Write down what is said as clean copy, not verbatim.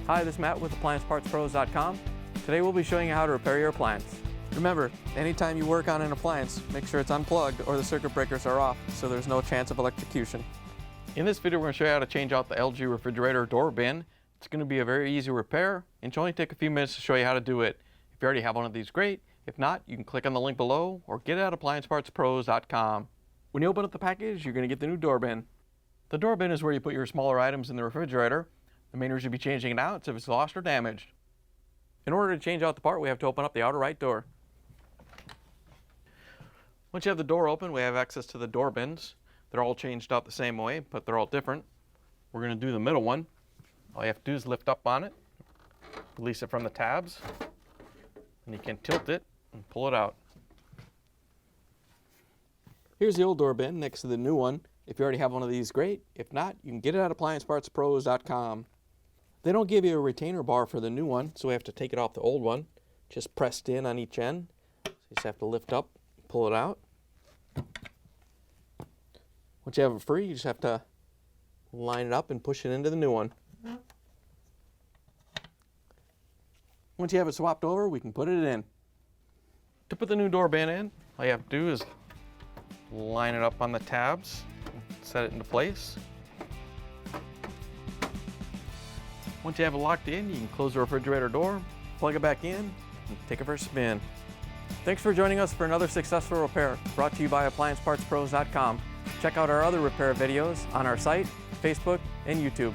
Hi, this is Matt with AppliancePartsPros.com. Today we'll be showing you how to repair your appliance. Remember, anytime you work on an appliance, make sure it's unplugged or the circuit breakers are off so there's no chance of electrocution. In this video we're going to show you how to change out the LG refrigerator door bin. It's going to be a very easy repair and it'll only take a few minutes to show you how to do it. If you already have one of these, great. If not, you can click on the link below or get it at AppliancePartsPros.com. When you open up the package, you're going to get the new door bin. The door bin is where you put your smaller items in the refrigerator. The main reason you'll be changing it out is if it's lost or damaged. In order to change out the part, we have to open up the outer right door. Once you have the door open, we have access to the door bins. They're all changed out the same way, but they're all different. We're going to do the middle one. All you have to do is lift up on it, release it from the tabs, and you can tilt it and pull it out. Here's the old door bin next to the new one. If you already have one of these, great. If not, you can get it at AppliancePartsPros.com. They don't give you a retainer bar for the new one, so we have to take it off the old one. Just pressed in on each end. So you just have to lift up, pull it out. Once you have it free, you just have to line it up and push it into the new one. Once you have it swapped over, we can put it in. To put the new door bin in, all you have to do is line it up on the tabs, set it into place. Once you have it locked in, you can close the refrigerator door, plug it back in, and take it for a spin. Thanks for joining us for another successful repair brought to you by AppliancePartsPros.com. Check out our other repair videos on our site, Facebook, and YouTube.